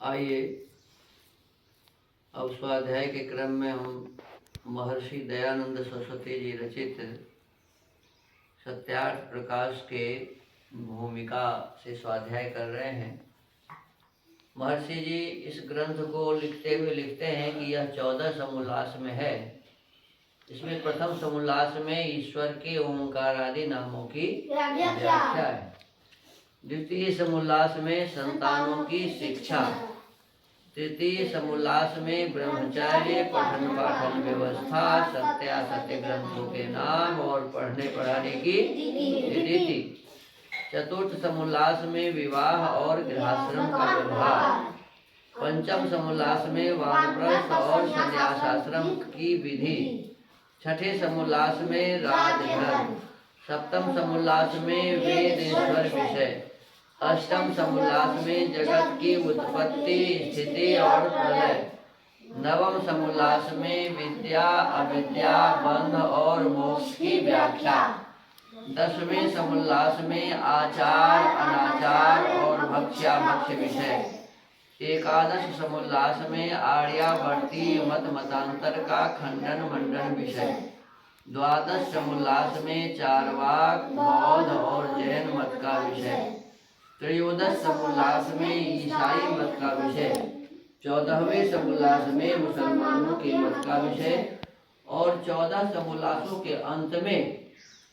आइए अब स्वाध्याय के क्रम में हम महर्षि दयानंद सरस्वती जी रचित सत्यार्थ प्रकाश के भूमिका से स्वाध्याय कर रहे हैं। महर्षि जी इस ग्रंथ को लिखते हुए लिखते हैं कि यह 14 समोल्लास में है। इसमें प्रथम समोल्लास में ईश्वर के ओंकार आदि नामों की व्याख्या है। द्वितीय समोल्लास में संतानों की शिक्षा, तृतीय समोल्लास में ब्रह्मचर्य, पठन पाठन व्यवस्था, सत्यासत्य ग्रंथों के नाम और पढ़ने पढ़ाने की रीति। चतुर्थ समोल्लास में विवाह और गृहस्थाश्रम का व्यवहार। पंचम समोल्लास में वानप्रस्थ और संन्यासाश्रम की विधि। छठे समोल्लास में राजधर्म। सप्तम समोल्लास में वेदेश्वर विषय। अष्टम समोल्लास में जगत की उत्पत्ति, स्थिति और प्रलय। नवम समोल्लास में विद्या अविद्या, बंध और मोक्ष की व्याख्या। 10वें समोल्लास में आचार अनाचार और भक्ष्याभक्ष्य विषय। 11 समोल्लास में आर्यावर्ती मत मतांतर का खंडन मंडन विषय। 12 समोल्लास में चार्वाक, बौद्ध और जैन मत का विषय। 13 समोल्लास में ईसाई मत का विषय। 14वें समोल्लास में मुसलमानों के मत का विषय और 14 समोल्लासों के अंत में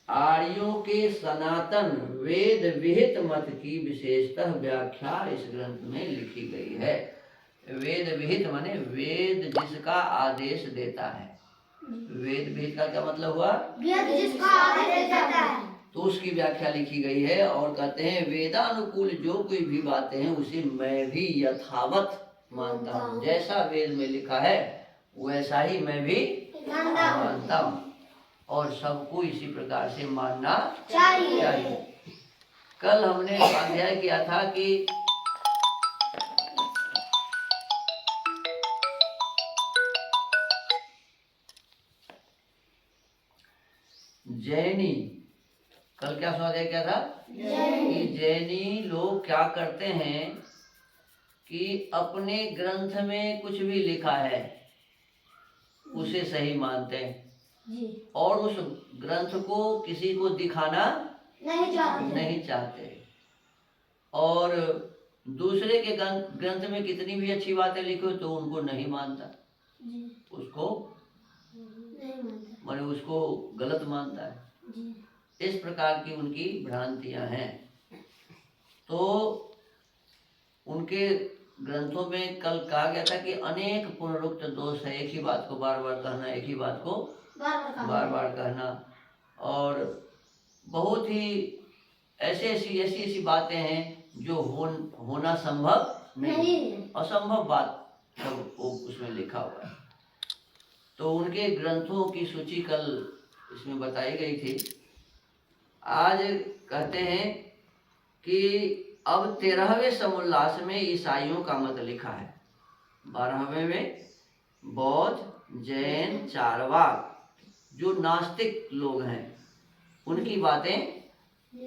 आर्यों के सनातन वेद विहित मत की विशेषतः व्याख्या इस ग्रंथ में लिखी गई है। वेद विहित माने वेद जिसका आदेश देता है। वेद विहित का क्या मतलब हुआ? वेद जिसका आदेश देता है, तो उसकी व्याख्या लिखी गई है। और कहते हैं वेदानुकूल जो कोई भी बातें हैं उसे मैं भी यथावत मानता हूँ। जैसा वेद में लिखा है वैसा ही मैं भी मानता हूँ और सबको इसी प्रकार से मानना चाहिए। कल हमने स्वाध्याय किया था कि जैनी, कल क्या स्वाध्याय किया था कि जैनी लोग क्या करते हैं कि अपने ग्रंथ में कुछ भी लिखा है उसे सही मानते हैं और उस ग्रंथ को किसी को दिखाना नहीं चाहते और दूसरे के ग्रंथ में कितनी भी अच्छी बातें लिखो तो उनको नहीं मानता, उसको माने उसको गलत मानता है। इस प्रकार की उनकी भ्रांतियां हैं। तो उनके ग्रंथों में कल कहा गया था कि अनेक पुनरुक्त दोष है। एक ही बात को बार बार कहना, एक ही बात को बार बार कहना और बहुत ही ऐसी बातें हैं जो होना संभव नहीं, असंभव बात सब उसमें लिखा हुआ है। तो उनके ग्रंथों की सूची कल इसमें बताई गई थी। आज कहते हैं कि अब 13वें समोल्लास में ईसाइयों का मत लिखा है। 12वें में बौद्ध, जैन, चार्वाक जो नास्तिक लोग हैं उनकी बातें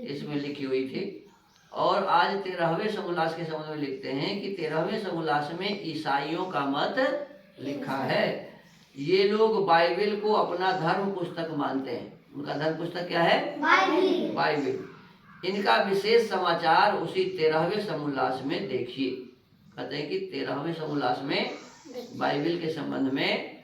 इसमें लिखी हुई थी। और आज 13वें समोल्लास के संबंध में लिखते हैं कि 13वें समोल्लास में ईसाइयों का मत लिखा है। ये लोग बाइबिल को अपना धर्म पुस्तक मानते हैं। उनका धर्म पुस्तक क्या है? बाइबिल। इनका विशेष समाचार उसी 13वें समोल्लास में देखिए। कहते हैं कि 13वें समोल्लास में बाइबिल के संबंध में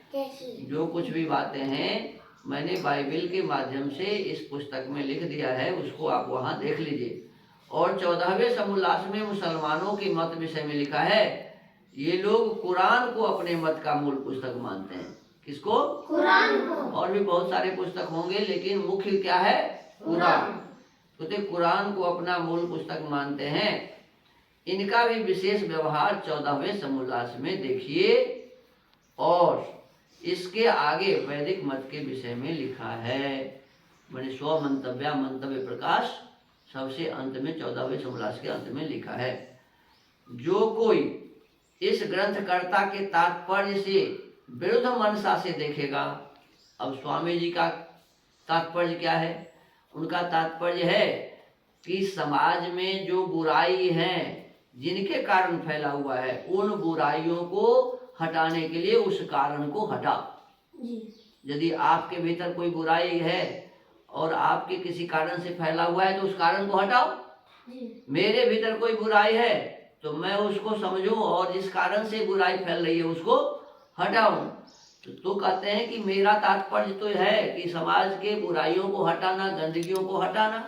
जो कुछ भी बातें हैं मैंने बाइबिल के माध्यम से इस पुस्तक में लिख दिया है, उसको आप वहां देख लीजिए। और 14वें समोल्लास में मुसलमानों के मत विषय में लिखा है। ये लोग कुरान को अपने मत का मूल पुस्तक मानते हैं। किसको? कुरान को। और भी बहुत सारे पुस्तक होंगे लेकिन मुख्य क्या है? कुरान। तो कुरान को अपना मूल पुस्तक मानते हैं। इनका भी विशेष व्यवहार 14वें समोल्लास में देखिए। और इसके आगे वैदिक मत के विषय में लिखा है। मैंने स्व मंतव्य प्रकाश सबसे अंत में 14वें समोल्लास के अंत में लिखा है। जो कोई इस ग्रंथकर्ता के तात्पर्य से विरुद्ध मनसा से देखेगा। अब स्वामी जी का तात्पर्य क्या है? उनका तात्पर्य है कि समाज में जो बुराई है, जिनके कारण फैला हुआ है, उन बुराइयों को हटाने के लिए उस कारण को हटाओ। यदि आपके भीतर कोई बुराई है और आपके किसी कारण से फैला हुआ है तो उस कारण को हटाओ। मेरे भीतर कोई बुराई है तो मैं उसको समझूं और जिस कारण से बुराई फैल रही है उसको हटाऊं। तो कहते हैं कि मेरा तात्पर्य तो है कि समाज के बुराइयों को हटाना, गंदगियों को हटाना।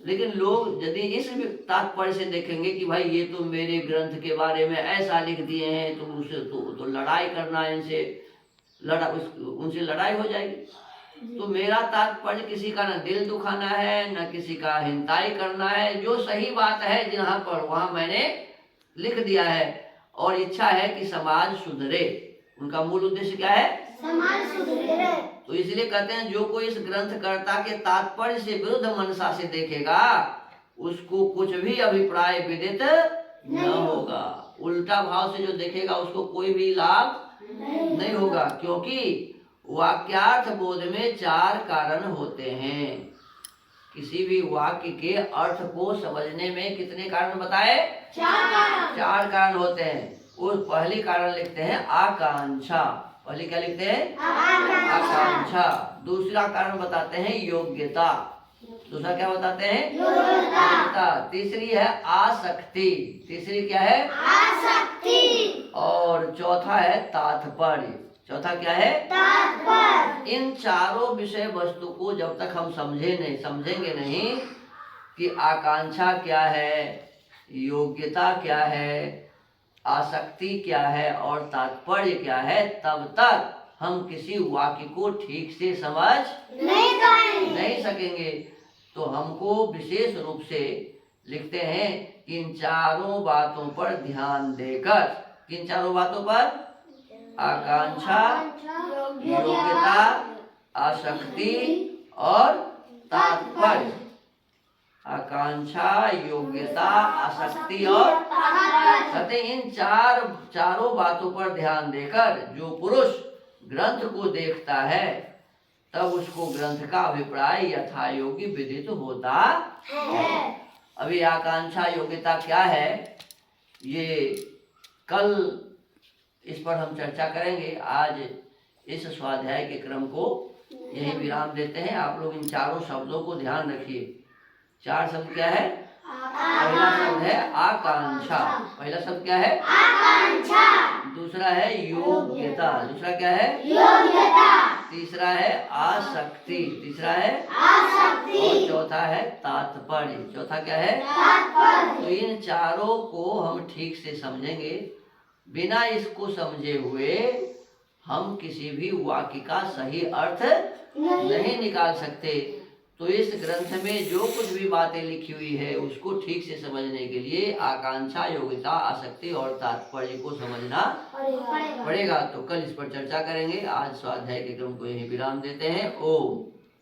लेकिन लोग यदि इस तात्पर्य से देखेंगे कि भाई ये तो मेरे ग्रंथ के बारे में ऐसा लिख दिए हैं तो उसे तो लड़ाई करना है, इनसे उनसे लड़ाई हो जाएगी। तो मेरा तात्पर्य किसी का न दिल दुखाना है, न किसी का हिंताई करना है। जो सही बात है जहाँ पर वहाँ मैंने लिख दिया है और इच्छा है कि समाज सुधरे। उनका मूल उद्देश्य क्या है? समाज सुधरे। तो इसलिए कहते हैं जो कोई इस ग्रंथकर्ता के तात्पर्य से विरुद्ध मनसा से देखेगा उसको कुछ भी अभिप्राय विदित न होगा। उल्टा भाव से जो देखेगा उसको कोई भी लाभ नहीं होगा, क्योंकि वाक्यार्थ बोध में 4 कारण होते हैं। किसी भी वाक्य के अर्थ को समझने में कितने कारण बताए? 4 कारण होते हैं। उस पहली कारण लिखते हैं आकांक्षा। पहली क्या लिखते हैं? आकांक्षा। दूसरा कारण बताते हैं योग्यता। दूसरा क्या बताते हैं? योग्यता। तीसरी है आसक्ति। तीसरी क्या है? आसक्ति। और चौथा है तात्पर्य। चौथा क्या है? तात्पर्य। इन चारों विषय वस्तु को जब तक हम समझेंगे नहीं कि आकांक्षा क्या है, योग्यता क्या है, आसक्ति क्या है और तात्पर्य क्या है, तब तक हम किसी वाक्य को ठीक से समझ नहीं सकेंगे। तो हमको विशेष रूप से लिखते हैं इन चारों बातों पर ध्यान देकर। किन चारों बातों पर? आकांक्षा, योग्यता, आसक्ति और तात्पर्य। आकांक्षा, योग्यता, आसक्ति और तात्पर्य। इन चारों बातों पर ध्यान देकर जो पुरुष ग्रंथ को देखता है तब उसको ग्रंथ का अभिप्राय यथायोगी विदित होता है। अभी आकांक्षा, योग्यता क्या है ये कल इस पर हम चर्चा करेंगे। आज इस स्वाध्याय के क्रम को यही विराम देते हैं। आप लोग इन चारों शब्दों को ध्यान रखिए। 4 शब्द क्या है? पहला शब्द है आकांक्षा। पहला शब्द क्या है? आकांक्षा। दूसरा है योग्यता। दूसरा क्या है? योग्यता। तीसरा है आसक्ति। तीसरा है आसक्ति। और चौथा है तात्पर्य। चौथा क्या है? तात्पर्य। तो इन चारों को हम ठीक से समझेंगे। बिना इसको समझे हुए हम किसी भी वाक्य का सही अर्थ नहीं निकाल सकते। तो इस ग्रंथ में जो कुछ भी बातें लिखी हुई है उसको ठीक से समझने के लिए आकांक्षा, योग्यता, आसक्ति और तात्पर्य को समझना पड़ेगा। तो कल इस पर चर्चा करेंगे। आज स्वाध्याय के क्रम को यही विराम देते हैं। ओम।